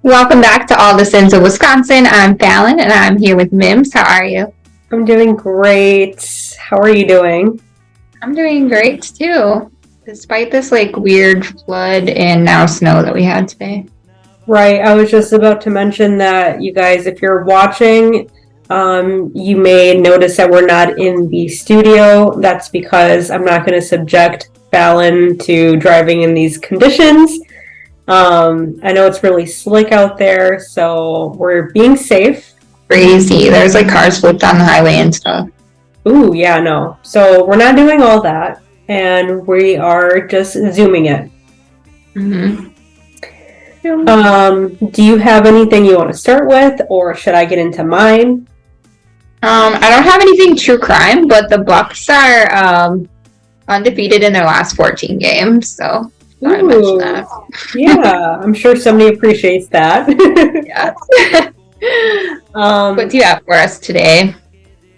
Welcome back to All the Sins of Wisconsin. I'm Falon, and I'm here with Mims. How are you? I'm doing great. How are you doing? I'm doing great, too. Despite this, weird flood and now snow that we had today. Right, I was just about to mention that, you guys, if you're watching, you may notice that we're not in the studio. That's because I'm not going to subject Falon to driving in these conditions. I know it's really slick out there, so we're being safe. Crazy. There's cars flipped on the highway and stuff. Ooh, yeah, no. So we're not doing all that, and we are just Zooming it. Mm-hmm. Do you have anything you want to start with, or should I get into mine? I don't have anything true crime, but the Bucks are undefeated in their last 14 games, so I mention that. Yeah, I'm sure somebody appreciates that. Yeah. What do you have for us today?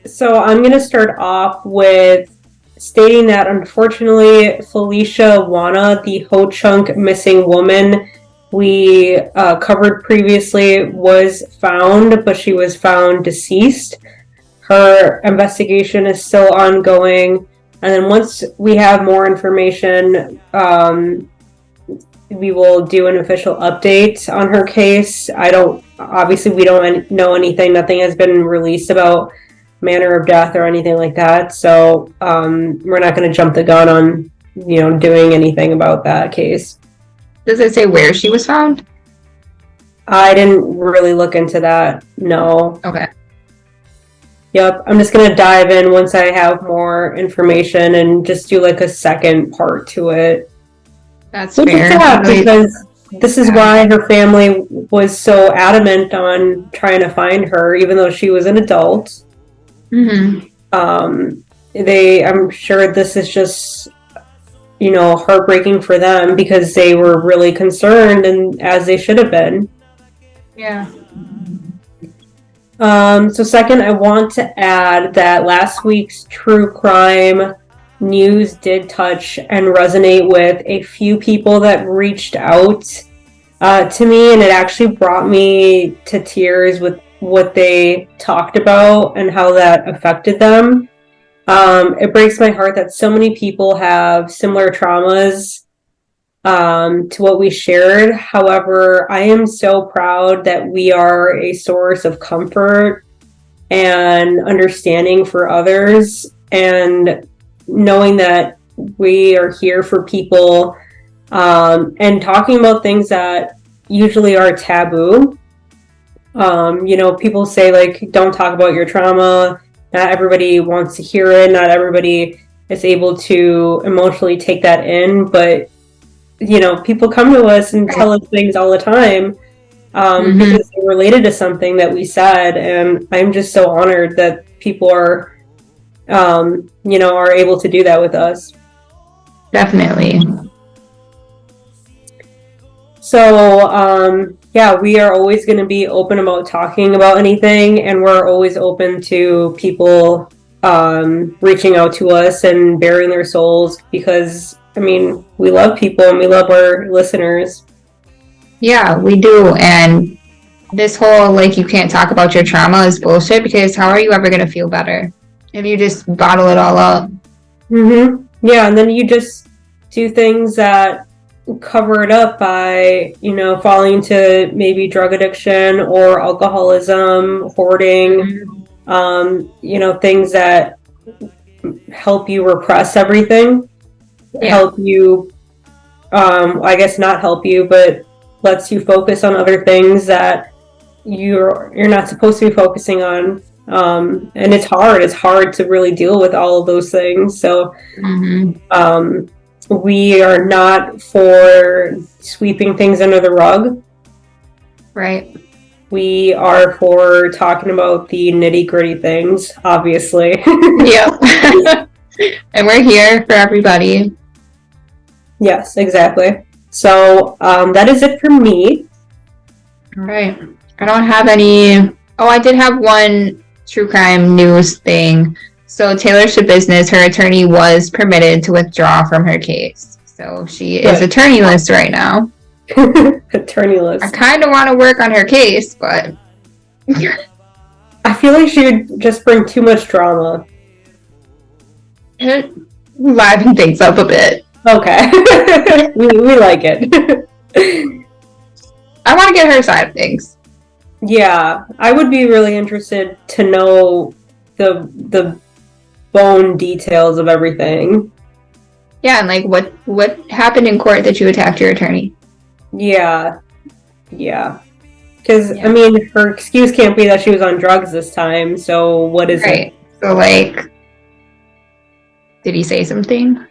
So I'm going to start off with stating that unfortunately Felicia Wanna, the Ho-Chunk missing woman we covered previously, was found, but she was found deceased. Her investigation is still ongoing, and then once we have more information, we will do an official update on her case. Obviously we don't know anything. Nothing has been released about manner of death or anything like that. So we're not going to jump the gun on, doing anything about that case. Does it say where she was found? I didn't really look into that. No. Okay. Yep. I'm just going to dive in once I have more information and just do a second part to it. That's fair. Because this is why her family was so adamant on trying to find her, even though she was an adult. Mm-hmm. I'm sure this is just, heartbreaking for them because they were really concerned, and as they should have been. Yeah. So second, I want to add that last week's true crime news did touch and resonate with a few people that reached out to me, and it actually brought me to tears with what they talked about and how that affected them. It breaks my heart that so many people have similar traumas to what we shared. However, I am so proud that we are a source of comfort and understanding for others, and knowing that we are here for people and talking about things that usually are taboo. People say don't talk about your trauma. Not everybody wants to hear it. Not everybody is able to emotionally take that in. But, people come to us and tell us things all the time because they're related to something that we said. And I'm just so honored that people are able to do that with us. Definitely. So, we are always going to be open about talking about anything, and we're always open to people reaching out to us and bearing their souls because, we love people and we love our listeners. Yeah, we do. And this whole, you can't talk about your trauma is bullshit, because how are you ever going to feel better if you just bottle it all up? Mm-hmm. Yeah, and then you just do things that cover it up by, falling into maybe drug addiction or alcoholism, hoarding, things that help you repress everything, help you, I guess not help you, but lets you focus on other things that you're not supposed to be focusing on. And it's hard to really deal with all of those things. So, we are not for sweeping things under the rug. Right. We are for talking about the nitty-gritty things, obviously. Yep. And we're here for everybody. Yes, exactly. So that is it for me. All right. I don't have any... Oh, I did have one true crime news thing. So Taylor Schabusiness, her attorney, was permitted to withdraw from her case. So she is attorneyless right now. Attorney I list. kind of want to work on her case, but I feel like she would just bring too much drama. liven things up a bit. Okay. we like it. I want to get her side of things. Yeah, I would be really interested to know the bone details of everything. Yeah, and like what happened in court that you attacked your attorney? Yeah. Because, Yeah. I mean, her excuse can't be that she was on drugs this time, so what is Right. So like, did he say something?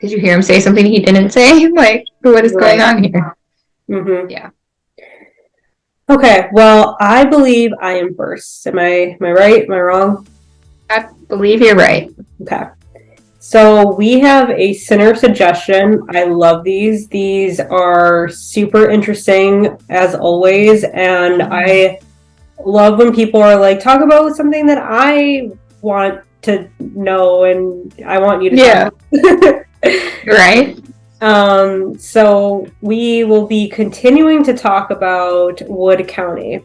Did you hear him say something he didn't say? Like, what is going on here? Mm-hmm. Yeah. Okay, well, I believe I am first. Am I right? Am I wrong? I believe you're right. Okay. So we have a sinner suggestion. I love these. These are super interesting as always, and I love when people are like, talk about something that I want to know and I want you to talk. Right? So we will be continuing to talk about Wood County.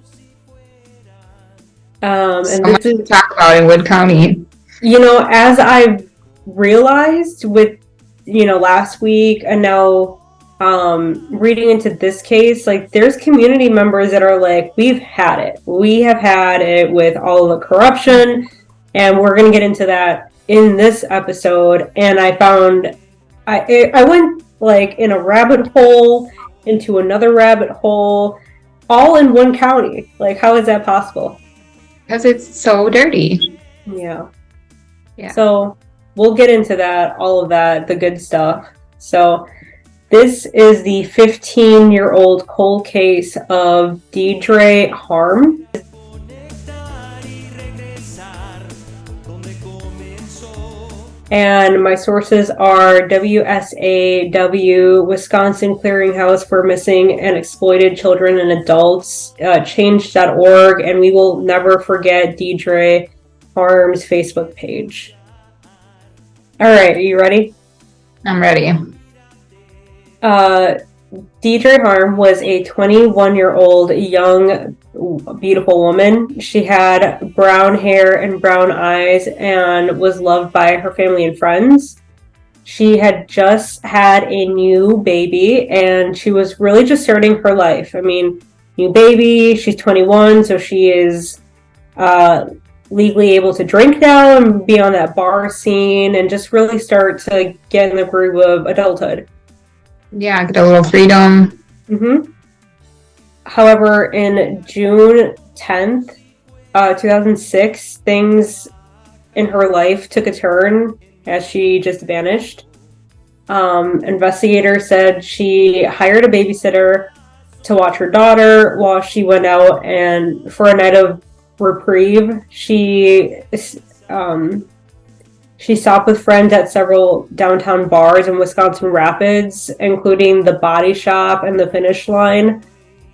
And much to talk about in Wood County. You know, as I've realized with, last week and now reading into this case, like there's community members that are like, we've had it. We have had it with all the corruption, and we're going to get into that in this episode. And I found I went like in a rabbit hole into another rabbit hole, all in one county. Like, how is that possible? Because it's so dirty. Yeah. Yeah. So we'll get into that, all of that, the good stuff. So this is the 15-year-old cold case of Deidre Harm. And my sources are WSAW, Wisconsin Clearinghouse for Missing and Exploited Children and Adults, change.org, and we will never forget Deidre Harm's Facebook page. All right, are you ready? I'm ready. Deidre Harm was a 21-year-old young, beautiful woman. She had brown hair and brown eyes and was loved by her family and friends. She had just had a new baby and she was really just starting her life. I mean, new baby, she's 21, so she is legally able to drink now and be on that bar scene and just really start to get in the groove of adulthood. Yeah, get a little freedom. Mm-hmm. However, in June 10th, 2006, things in her life took a turn as she just vanished. Investigators said she hired a babysitter to watch her daughter while she went out and for a night of reprieve. She stopped with friends at several downtown bars in Wisconsin Rapids, including the Body Shop and the Finish Line.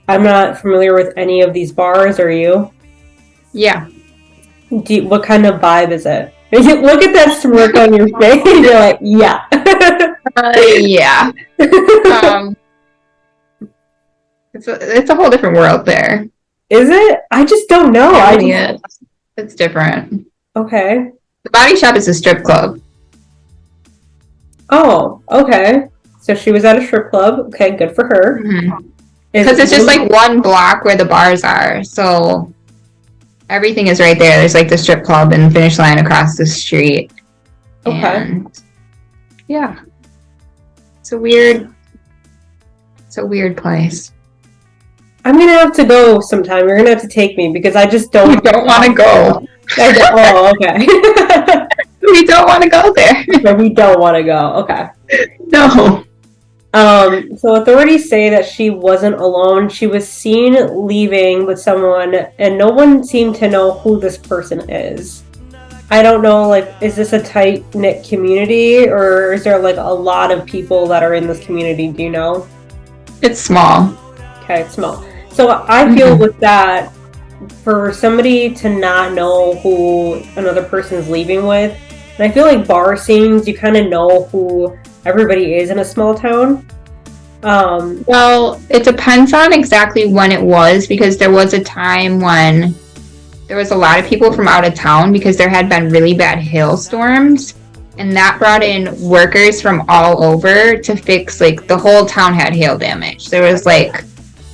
I'm not familiar with any of these bars, are you? Yeah. What kind of vibe is it? Look at that smirk on your face. You're like, yeah. Yeah. It's a whole different world there. Is it? I just don't know. It's different. Okay. The Body Shop is a strip club. Oh, okay. So she was at a strip club. Okay, good for her. Because it's just like one block where the bars are. So everything is right there. There's like the strip club and Finish Line across the street. Okay. And yeah. It's a weird place. I'm going to have to go sometime. You're going to have to take me because I just don't... You don't want to go. Oh, okay. We don't want to go there. So we don't want to go. Okay. No. So authorities say that she wasn't alone. She was seen leaving with someone, and no one seemed to know who this person is. I don't know, like, is this a tight-knit community, or is there, like, a lot of people that are in this community? Do you know? It's small. Okay, it's small. So I feel with that, for somebody to not know who another person is leaving with, and I feel like bar scenes, you kind of know who everybody is in a small town. Well, it depends on exactly when it was, because there was a time when there was a lot of people from out of town because there had been really bad hailstorms, and that brought in workers from all over to fix, like, the whole town had hail damage. There was like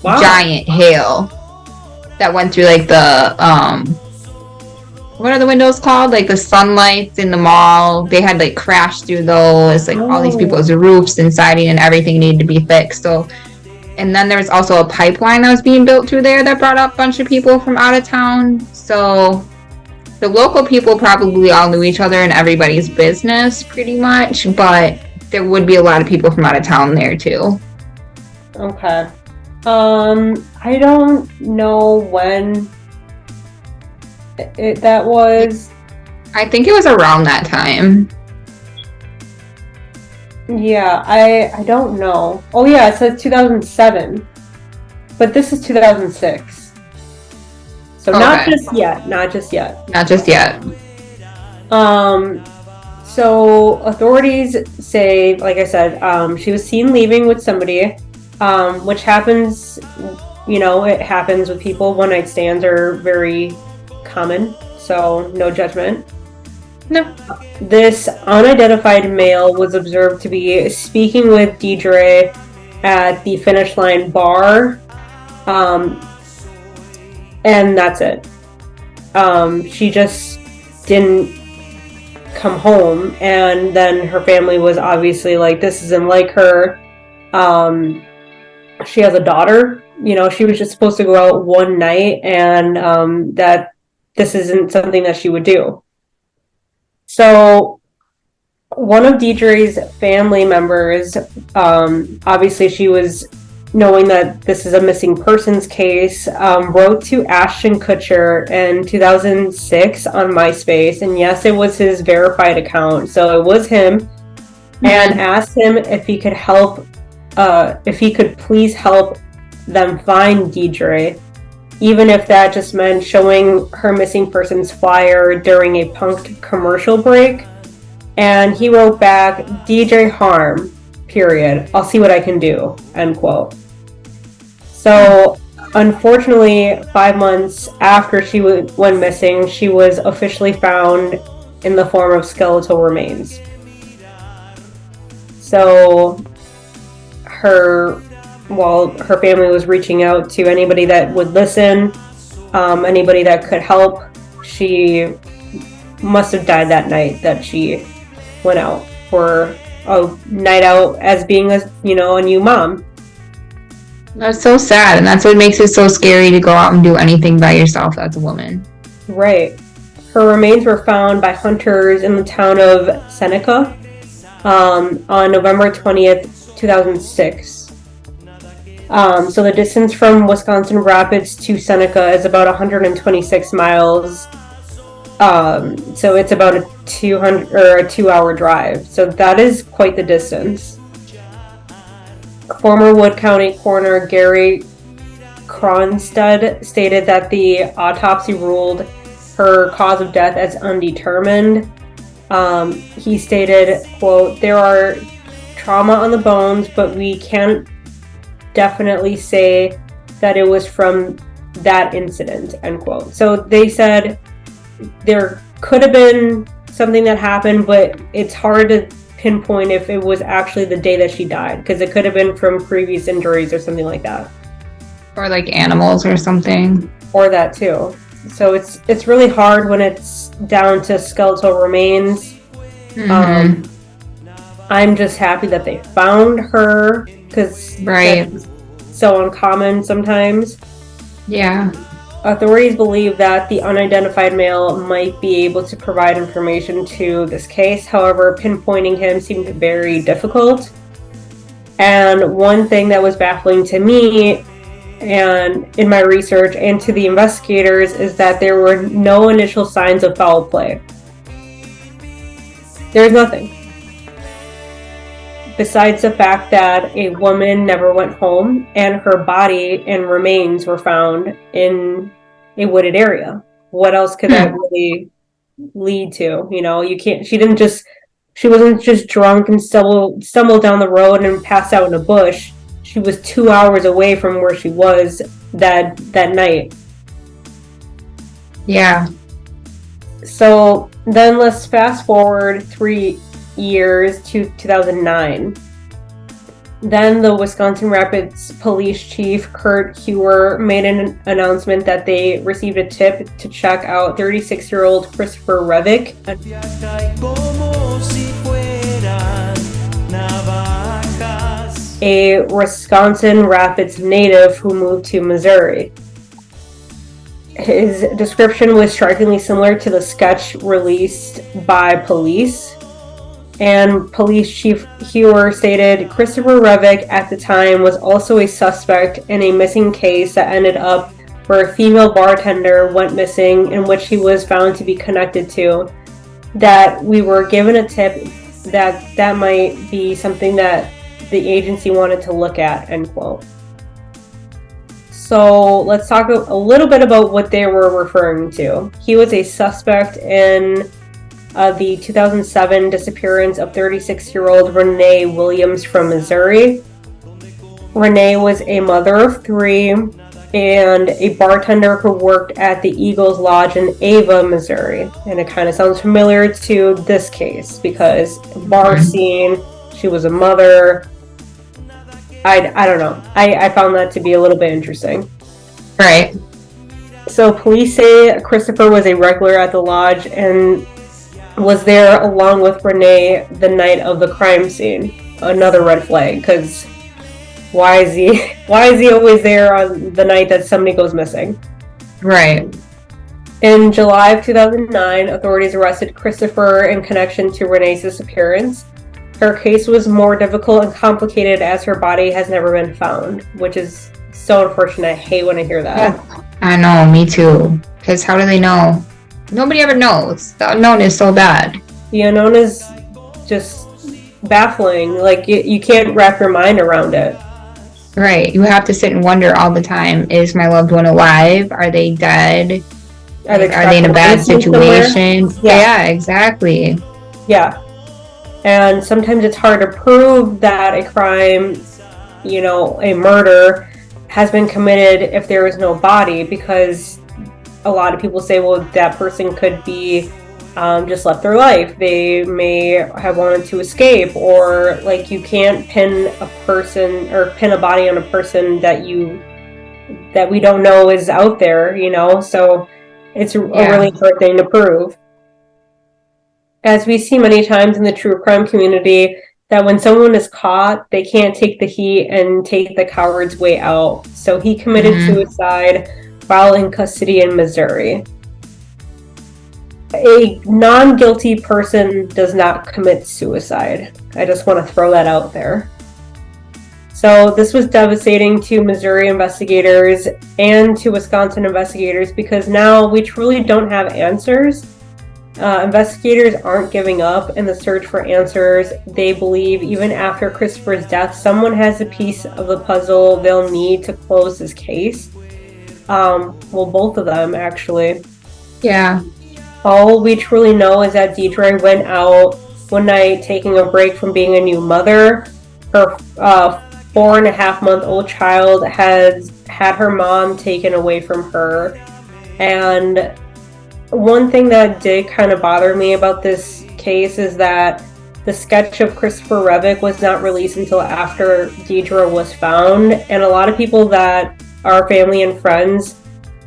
giant hail that went through like the what are the windows called? Like the sunlights in the mall. They had like crashed through those. Like all these people's roofs and siding and everything needed to be fixed. So, and then there was also a pipeline that was being built through there that brought up a bunch of people from out of town. So the local people probably all knew each other and everybody's business pretty much, but there would be a lot of people from out of town there too. Okay. I don't know when that was. I think it was around that time. Yeah, I don't know. Oh yeah, it says 2007. But this is 2006. So not just yet. Not just yet. So authorities say, like I said, she was seen leaving with somebody, which happens, it happens with people. One-night stands are very common, so no judgment. No. This unidentified male was observed to be speaking with Deidre at the Finish Line bar, and that's it. She just didn't come home, and then her family was obviously like, this isn't like her. She has a daughter. She was just supposed to go out one night, and that this isn't something that she would do. So one of Deidre's family members, obviously she was knowing that this is a missing persons case, wrote to Ashton Kutcher in 2006 on MySpace. And yes, it was his verified account. So it was him, and asked him if he could help, if he could please help them find Deidre, even if that just meant showing her missing persons flyer during a punked commercial break. And he wrote back, "DJ harm, period. I'll see what I can do," end quote. So unfortunately, 5 months after she went missing, she was officially found in the form of skeletal remains. So her family was reaching out to anybody that would listen, anybody that could help. She must have died that night that she went out for a night out as being a new mom. That's so sad, and that's what makes it so scary to go out and do anything by yourself as a woman. Right. Her remains were found by hunters in the town of Seneca on November 20th, 2006. So the distance from Wisconsin Rapids to Seneca is about 126 miles. So it's about a 2-hour drive. So that is quite the distance. Former Wood County Coroner Gary Cronstead stated that the autopsy ruled her cause of death as undetermined. He stated, quote, "There are trauma on the bones, but we can't definitely say that it was from that incident," end quote. So they said there could have been something that happened, but it's hard to pinpoint if it was actually the day that she died, because it could have been from previous injuries or something like that, or like animals or something, or that too. So it's really hard when it's down to skeletal remains. I'm just happy that they found her, because that's so uncommon sometimes. Yeah. Authorities believe that the unidentified male might be able to provide information to this case. However, pinpointing him seemed very difficult. And one thing that was baffling to me and in my research and to the investigators is that there were no initial signs of foul play. There's nothing. Besides the fact that a woman never went home and her body and remains were found in a wooded area. What else could that really lead to? She wasn't just drunk and stumbled down the road and passed out in a bush. she was 2 hours away from where she was that night. Yeah. So then let's fast forward 3 years to 2009. Then the Wisconsin Rapids Police Chief Kurt Hewer made an announcement that they received a tip to check out 36-year-old Christopher Revick, a Wisconsin Rapids native who moved to Missouri. His description was strikingly similar to the sketch released by police. And Police Chief Hewer stated Christopher Revick at the time was also a suspect in a missing case that ended up where a female bartender went missing, in which he was found to be connected to. That we were given a tip that might be something that the agency wanted to look at, end quote. So let's talk a little bit about what they were referring to. He was a suspect in the 2007 disappearance of 36-year-old Renee Williams from Missouri. Renee was a mother of 3 and a bartender who worked at the Eagles Lodge in Ava, Missouri. And it kind of sounds familiar to this case because bar scene, she was a mother. I don't know. I found that to be a little bit interesting. Right. So police say Christopher was a regular at the lodge and was there along with Renee the night of the crime scene. Another red flag, because why is he always there on the night that somebody goes missing? Right. In July of 2009, authorities arrested Christopher in connection to Renee's disappearance. Her case was more difficult and complicated as her body has never been found, which is so unfortunate. I hate when I hear that. Yeah. I know, me too. Because how do they know? Nobody ever knows. The unknown is so bad. The unknown is just baffling. Like, you can't wrap your mind around it. Right. You have to sit and wonder all the time, is my loved one alive? Are they dead? Are they in a bad situation? Yeah, exactly. Yeah. And sometimes it's hard to prove that a crime, a murder, has been committed if there is no body, because a lot of people say, well, that person could be just left their life. They may have wanted to escape, or like you can't pin a person or pin a body on a person that we don't know is out there, so it's a really hard thing to prove. As we see many times in the true crime community, that when someone is caught, they can't take the heat and take the coward's way out. So he committed suicide while in custody in Missouri. A non-guilty person does not commit suicide. I just want to throw that out there. So this was devastating to Missouri investigators and to Wisconsin investigators, because now we truly don't have answers. Investigators aren't giving up in the search for answers. They believe even after Christopher's death, someone has a piece of the puzzle they'll need to close this case. Well, both of them, actually. Yeah. All we truly know is that Deidre went out one night taking a break from being a new mother. Her 4.5-month-old child has had her mom taken away from her. And one thing that did kind of bother me about this case is that the sketch of Christopher Revick was not released until after Deidre was found. And a lot of people that are family and friends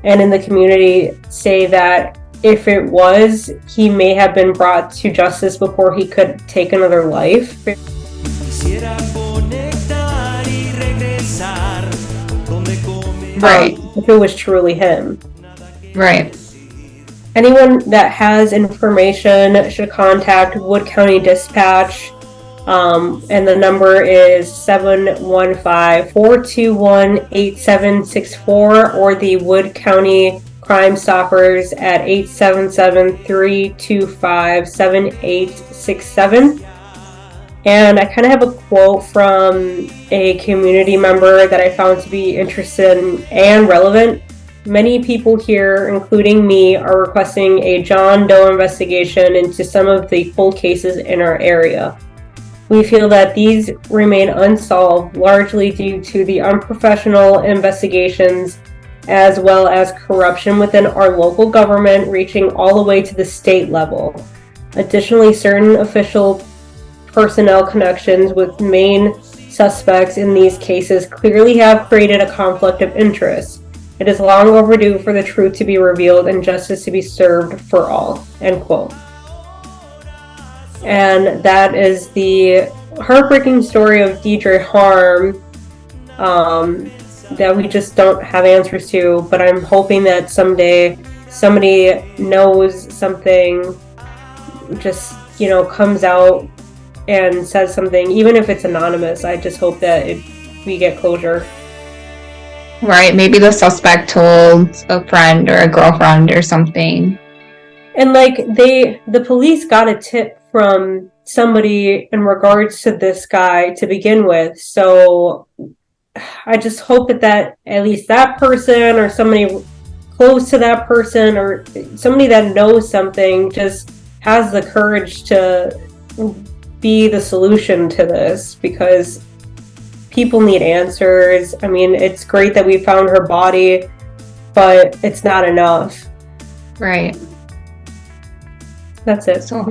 and in the community say that if it was, he may have been brought to justice before he could take another life. Right. If it was truly him. Right. Anyone that has information should contact Wood County Dispatch, and the number is 715-421-8764, or the Wood County Crime Stoppers at 877-325-7867. And I kind of have a quote from a community member that I found to be interesting and relevant. Many people here, including me, are requesting a John Doe investigation into some of the cold cases in our area. We feel that these remain unsolved, largely due to the unprofessional investigations as well as corruption within our local government reaching all the way to the state level. Additionally, certain official personnel connections with main suspects in these cases clearly have created a conflict of interest. It is long overdue for the truth to be revealed and justice to be served for all. End quote. And that is the heartbreaking story of Deidre Harm that we just don't have answers to, but I'm hoping that someday somebody knows something, just, comes out and says something, even if it's anonymous. I just hope that we get closure. Right, maybe the suspect told a friend or a girlfriend or something. And the police got a tip from somebody in regards to this guy to begin with, so I just hope that at least that person or somebody close to that person or somebody that knows something just has the courage to be the solution to this, because people need answers. I mean, it's great that we found her body, but it's not enough. Right. That's it. So,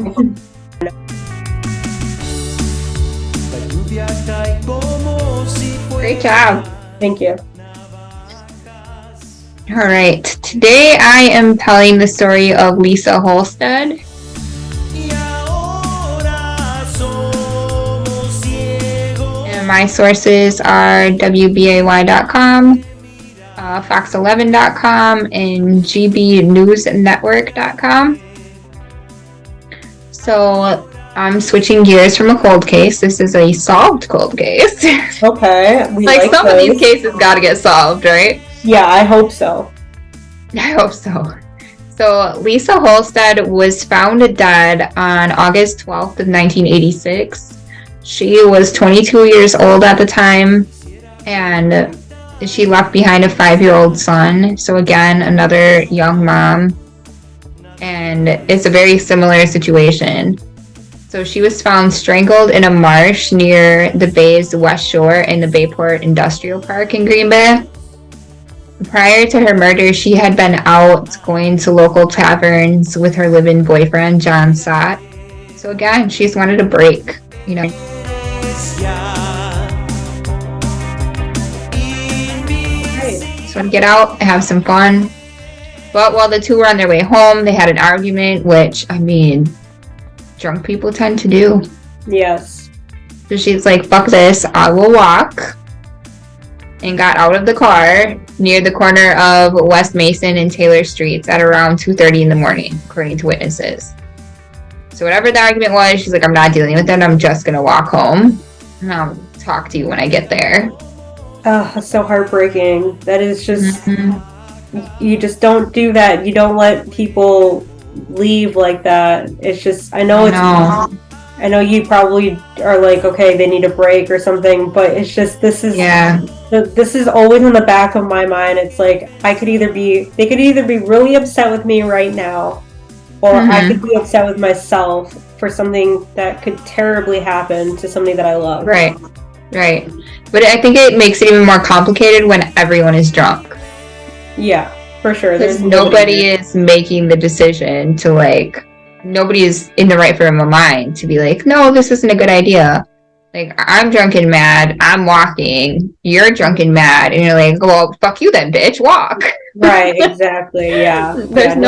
great job. Thank you. All right. Today I am telling the story of Lisa Holstead. And my sources are WBAY.com, Fox11.com, and GBNewsNetwork.com. So I'm switching gears from a cold case. This is a solved cold case. Okay. Some of these cases got to get solved, right? Yeah, I hope so. I hope so. So Lisa Holstead was found dead on August 12th of 1986. She was 22 years old at the time, and she left behind a 5-year-old son. So again, another young mom. And it's a very similar situation. So she was found strangled in a marsh near the bay's west shore in the Bayport Industrial Park in Green Bay. Prior to her murder, she had been out going to local taverns with her live-in boyfriend, John Sott. So again, she just wanted a break, Just want to get out and have some fun. But while the two were on their way home, they had an argument, which, drunk people tend to do. Yes. So she's like, fuck this, I will walk. And got out of the car near the corner of West Mason and Taylor Streets at around 2:30 in the morning, according to witnesses. So whatever the argument was, she's like, I'm not dealing with it, I'm just going to walk home. And I'll talk to you when I get there. Oh, that's so heartbreaking. That is just... You just don't do that. You don't let people leave like that. It's just, I know you probably are like, okay, they need a break or something, but it's just, this is always in the back of my mind. It's like, they could either be really upset with me right now, or I could be upset with myself for something that could terribly happen to somebody that I love. Right. But I think it makes it even more complicated when everyone is drunk. Yeah, for sure. Because nobody is making the decision to nobody is in the right frame of mind to be like, no, this isn't a good idea. I'm drunk and mad, I'm walking, you're drunk and mad, and you're like, well, fuck you then, bitch, walk. Right, exactly, yeah. There's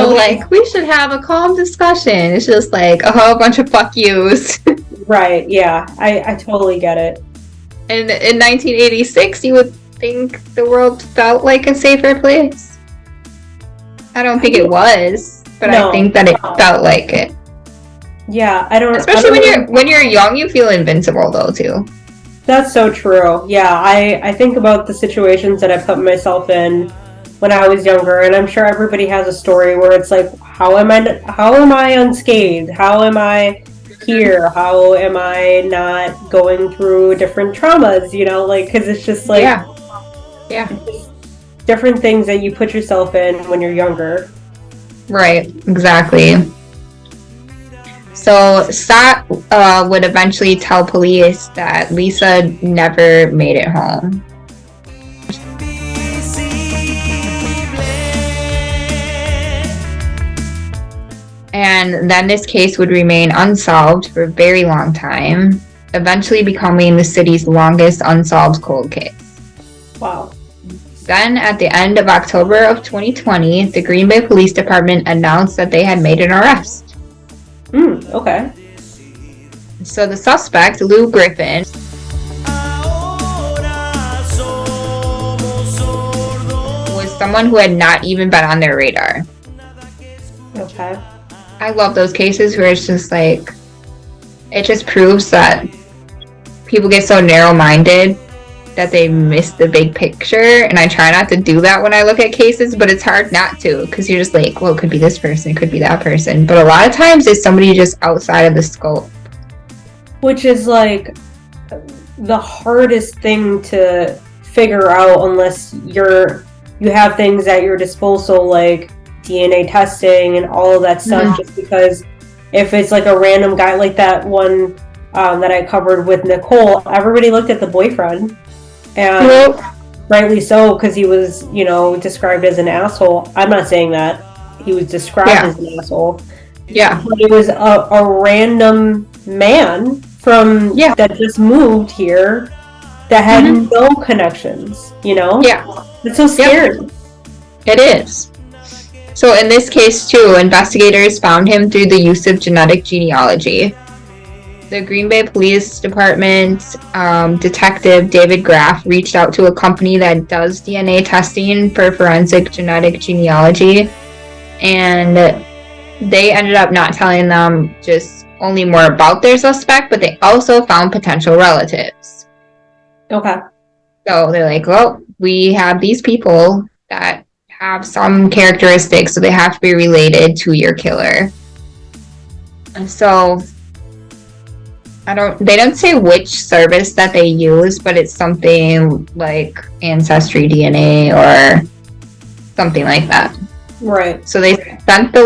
we should have a calm discussion. It's just a whole bunch of fuck yous. Right, yeah, I totally get it. And in 1986, you would think the world felt like a safer place. I don't think it was, but I think that it felt like it. Yeah, Especially when you're young, you feel invincible though too. That's so true. Yeah, I think about the situations that I put myself in when I was younger, and I'm sure everybody has a story where it's like, how am I unscathed? How am I here? How am I not going through different traumas? Because it's just yeah, different things that you put yourself in when you're younger. Right, exactly. So Scott would eventually tell police that Lisa never made it home. And then this case would remain unsolved for a very long time, eventually becoming the city's longest unsolved cold case. Wow. Then, at the end of October of 2020, the Green Bay Police Department announced that they had made an arrest. Okay. So the suspect, Lou Griffin, was someone who had not even been on their radar. Okay. I love those cases where it's just like, it just proves that people get so narrow-minded that they miss the big picture, and I try not to do that when I look at cases, but it's hard not to, because you're just like, well, it could be this person, it could be that person, but a lot of times it's somebody just outside of the scope. Which is like the hardest thing to figure out unless you have things at your disposal like DNA testing and all of that stuff, just because if it's like a random guy like that one that I covered with Nicole, everybody looked at the boyfriend, and rightly so, because he was, described as an asshole. I'm not saying that. He was described as an asshole. Yeah. But it was a random man from that just moved here that had no connections, Yeah. It's so scary. Yep. It is. So in this case, too, investigators found him through the use of genetic genealogy. The Green Bay Police Department detective David Graff reached out to a company that does DNA testing for forensic genetic genealogy, and they ended up not telling them just only more about their suspect, but they also found potential relatives. Okay. So they're like, well, we have these people that have some characteristics, so they have to be related to your killer. And so they don't say which service that they use, but it's something like Ancestry DNA or something like that. Right. So they sent the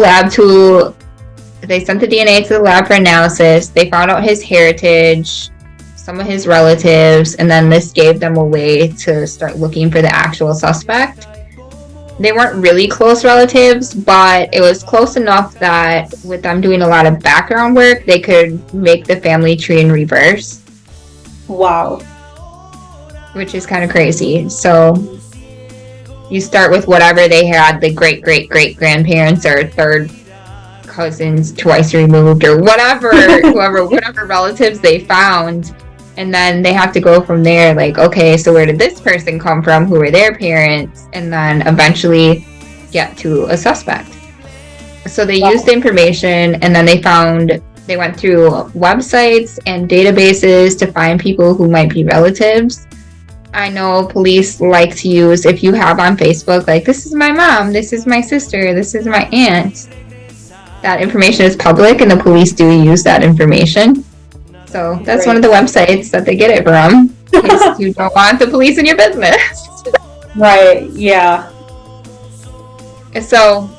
DNA to the lab for analysis. They found out his heritage, some of his relatives, and then this gave them a way to start looking for the actual suspect. They weren't really close relatives, but it was close enough that with them doing a lot of background work, they could make the family tree in reverse. Wow. Which is kind of crazy. So you start with whatever they had, the great-great-great-grandparents or third cousins twice removed or whatever, whatever relatives they found. And then they have to go from there, like, okay, so where did this person come from? Who were their parents? And then eventually get to a suspect. So they used the information, and then they went through websites and databases to find people who might be relatives. I know police like to use, if you have on Facebook, like, this is my mom, this is my sister, this is my aunt. That information is public, and the police do use that information. So that's one of the websites that they get it from, in case you don't want the police in your business. Right, yeah. So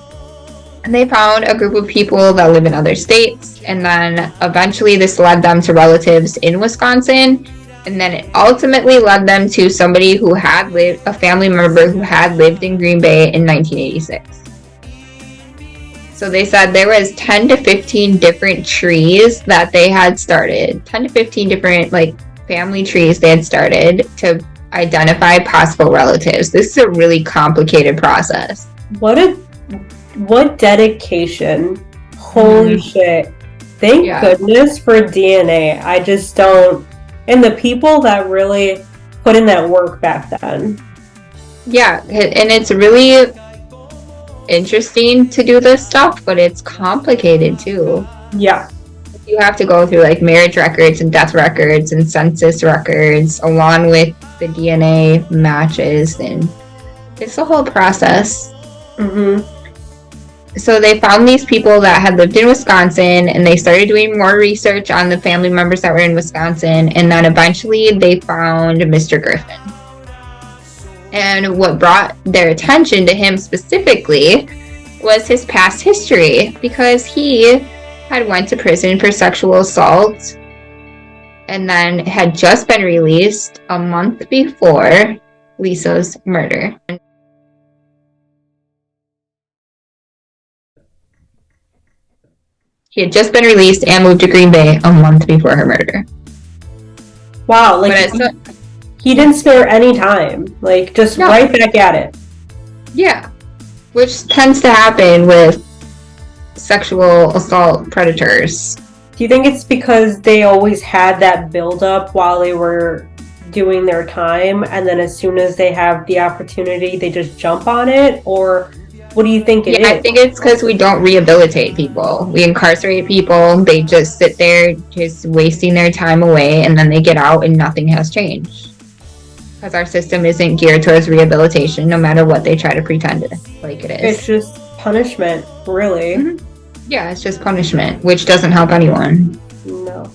they found a group of people that live in other states, and then eventually this led them to relatives in Wisconsin, and then it ultimately led them to somebody who had lived, a family member who had lived in Green Bay in 1986. So they said there was 10 to 15 different trees that they had started. 10 to 15 different, family trees they had started to identify possible relatives. This is a really complicated process. What dedication. Holy shit. Thank goodness for DNA. I just don't... And the people that really put in that work back then. Yeah, and it's really interesting to do this stuff, but it's complicated too. Yeah. You have to go through marriage records and death records and census records along with the DNA matches, and it's a whole process. So they found these people that had lived in Wisconsin, and they started doing more research on the family members that were in Wisconsin, and then eventually they found Mr. Griffin. And what brought their attention to him specifically was his past history, because he had went to prison for sexual assault and then had just been released a month before Lisa's murder. He had just been released and moved to Green Bay a month before her murder. Wow, like he didn't spare any time. Like, just right back at it. Yeah. Which tends to happen with sexual assault predators. Do you think it's because they always had that build-up while they were doing their time, and then as soon as they have the opportunity, they just jump on it? Or what do you think it is? I think it's because we don't rehabilitate people. We incarcerate people. They just sit there just wasting their time away, and then they get out and nothing has changed. Because our system isn't geared towards rehabilitation, no matter what they try to pretend like it is. It's just punishment, really. Mm-hmm. Yeah, it's just punishment, which doesn't help anyone. No.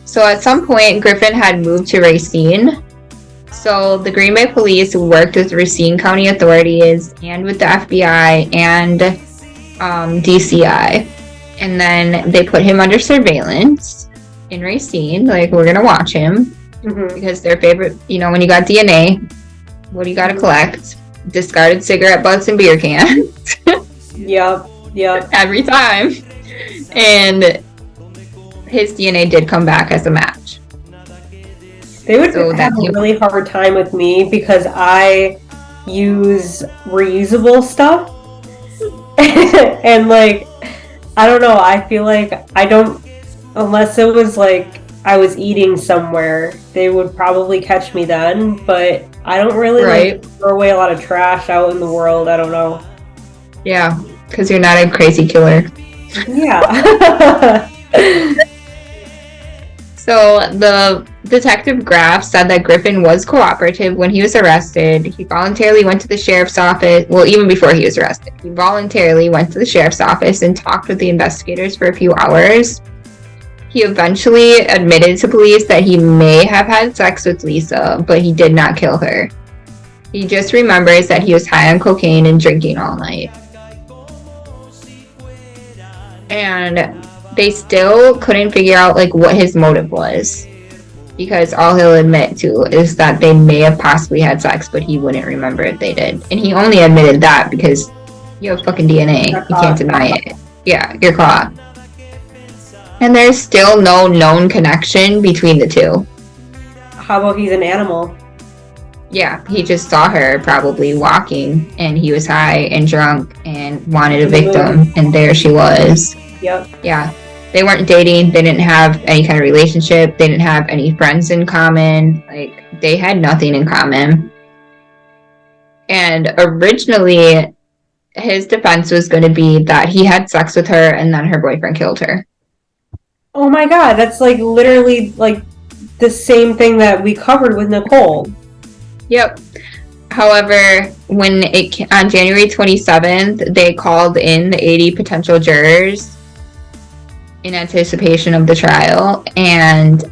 So at some point, Griffin had moved to Racine. So the Green Bay police worked with Racine County authorities and with the FBI and DCI. And then they put him under surveillance in Racine. Like, we're going to watch him. Mm-hmm. Because their favorite, when you got DNA, what do you got to collect? Discarded cigarette butts and beer cans. Yep. Every time. And his DNA did come back as a match. They would have a really hard time with me because I use reusable stuff. And, like, I don't know, I feel like unless it was, like, I was eating somewhere, they would probably catch me then, but I don't really throw away a lot of trash out in the world. I don't know. Yeah, because you're not a crazy killer. Yeah. So the Detective Graff said that Griffin was cooperative when he was arrested. He voluntarily went to the sheriff's office. Well, even before he was arrested, he voluntarily went to the sheriff's office and talked with the investigators for a few hours. He eventually admitted to police that he may have had sex with Lisa, but he did not kill her. He just remembers that he was high on cocaine and drinking all night. And they still couldn't figure out, like, what his motive was. Because all he'll admit to is that they may have possibly had sex, but he wouldn't remember if they did. And he only admitted that because you have fucking DNA. You can't deny it. Yeah, you're caught. And there's still no known connection between the two. How about he's an animal? Yeah, he just saw her probably walking, and he was high and drunk and wanted a victim, and there she was. Yep. Yeah. They weren't dating. They didn't have any kind of relationship. They didn't have any friends in common. Like, they had nothing in common. And originally, his defense was going to be that he had sex with her and then her boyfriend killed her. Oh my god, that's like literally like the same thing that we covered with Nicole. Yep. However, when on January 27th, they called in the 80 potential jurors in anticipation of the trial, and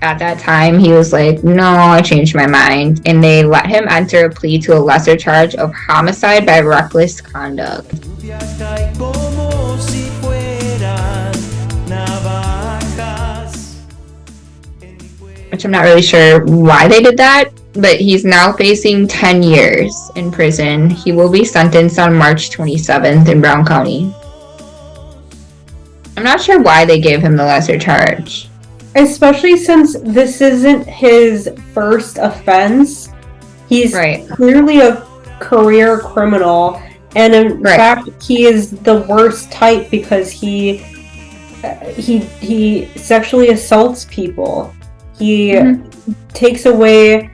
at that time he was like, no, I changed my mind, and they let him enter a plea to a lesser charge of homicide by reckless conduct. Which I'm not really sure why they did that, but he's now facing 10 years in prison. He will be sentenced on March 27th in Brown County. I'm not sure why they gave him the lesser charge. Especially since this isn't his first offense. He's clearly a career criminal, and in fact, he is the worst type because he sexually assaults people. He takes away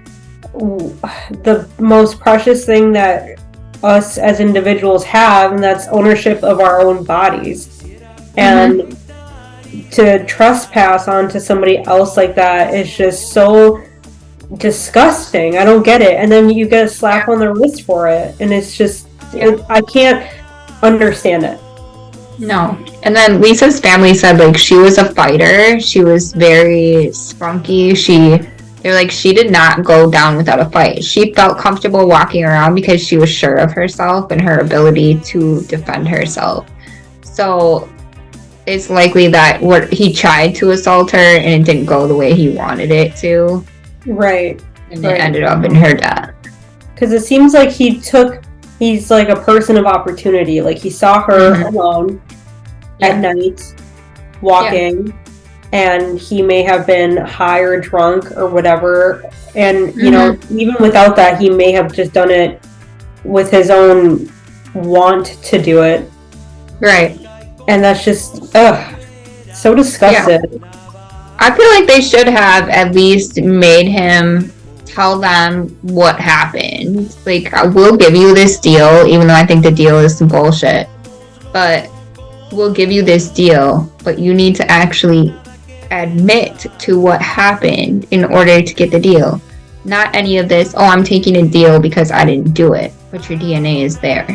the most precious thing that us as individuals have, and that's ownership of our own bodies. And to trespass onto somebody else like that is just so disgusting. I don't get it. And then you get a slap on the wrist for it, and it's just I can't understand it. No. And then Lisa's family said, like, she was a fighter. She was very spunky. They're like, she did not go down without a fight. She felt comfortable walking around because she was sure of herself and her ability to defend herself. So it's likely that he tried to assault her and it didn't go the way he wanted it to. Right. And it ended up in her death. Because it seems like he's like a person of opportunity. Like he saw her alone at night, walking, and he may have been high or drunk or whatever. And, you know, even without that, he may have just done it with his own want to do it. Right. And that's just, so disgusting. Yeah. I feel like they should have at least made him tell them what happened. Like, we'll give you this deal, even though I think the deal is some bullshit. But we'll give you this deal, but you need to actually admit to what happened in order to get the deal. Not any of this, oh, I'm taking a deal because I didn't do it, but your DNA is there.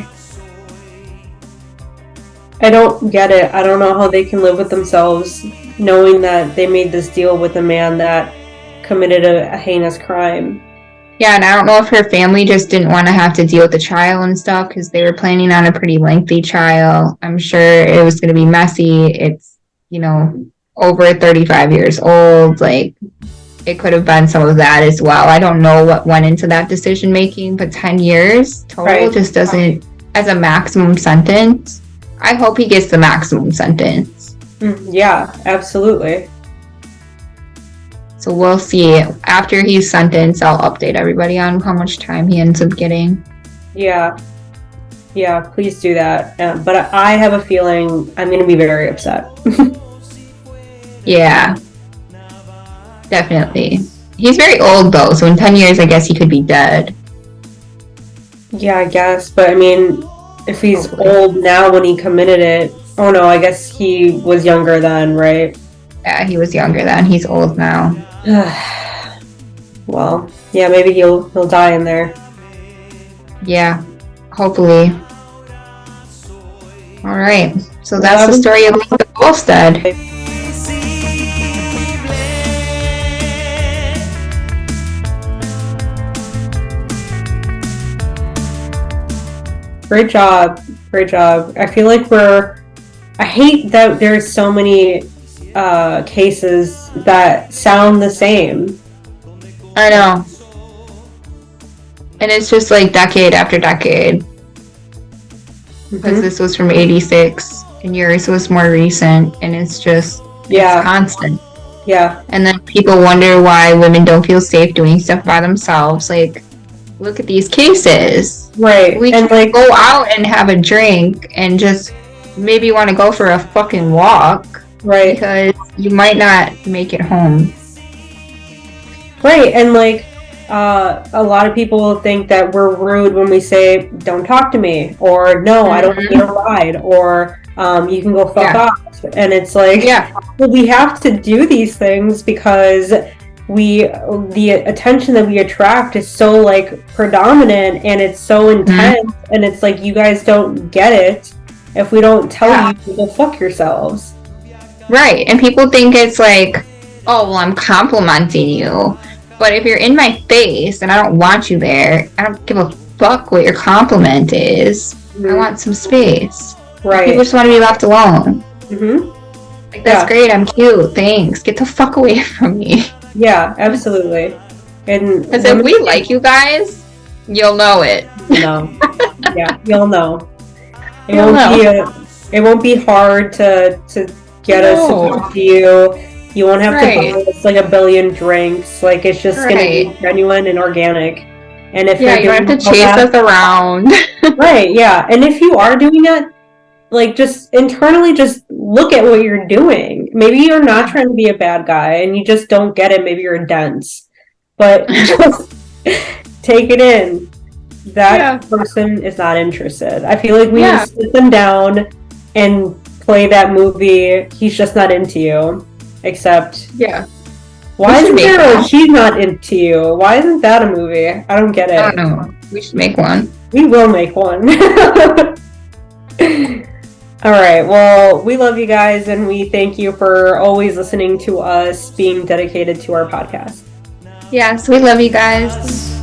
I don't get it. I don't know how they can live with themselves knowing that they made this deal with a man that committed a heinous crime. Yeah, and I don't know if her family just didn't want to have to deal with the trial and stuff because they were planning on a pretty lengthy trial. I'm sure it was going to be messy. It's, you know, over 35 years old. Like, it could have been some of that as well. I don't know what went into that decision making, but 10 years total just doesn't, as a maximum sentence. I hope he gets the maximum sentence. Yeah, absolutely. So we'll see. After he's sentenced, I'll update everybody on how much time he ends up getting. Yeah, please do that. But I have a feeling I'm going to be very upset. Yeah, definitely. He's very old, though, so in 10 years, I guess he could be dead. Yeah, I guess. But, I mean, if he's old now when he committed it... Oh, no, I guess he was younger then, right? Yeah, he was younger then. He's old now. Well, yeah, maybe he'll die in there. Yeah, hopefully. All right, so that's the story of Holstead. Great job. I feel like I hate that there's so many cases that sound the same. I know. And it's just like decade after decade. Because this was from 86 and yours was more recent, and it's just it's constant. Yeah. And then people wonder why women don't feel safe doing stuff by themselves. Like, look at these cases. Right. We can go out and have a drink and just maybe want to go for a fucking walk. Right. Because you might not make it home. Right. And like a lot of people think that we're rude when we say, don't talk to me, or no, I don't need a ride, or you can go fuck off. And it's like, well, we have to do these things because the attention that we attract is so like predominant and it's so intense, and it's like, you guys don't get it if we don't tell you to go fuck yourselves. Right. And people think it's like, oh, well, I'm complimenting you. But if you're in my face and I don't want you there, I don't give a fuck what your compliment is. I want some space. Right. People just want to be left alone. Like, that's great, I'm cute, thanks. Get the fuck away from me. Yeah, absolutely. And because if we like you guys, you'll know it. No. Yeah, you'll know. It won't be hard to get us to talk to you. You won't have to buy us like a billion drinks. Like, it's just gonna be genuine and organic. And if you don't have to chase us around. Right, yeah. And if you are doing that, like, just internally just look at what you're doing. Maybe you're not trying to be a bad guy and you just don't get it. Maybe you're dense. But just take it in. That person is not interested. I feel like we need to sit them down and play that movie. He's just not into you. Except, why isn't there She's Not Into You? Why isn't that a movie? I don't get it. I don't know. We should make one. We will make one. Alright, well, we love you guys, and we thank you for always listening to us, being dedicated to our podcast. Yes, we love you guys.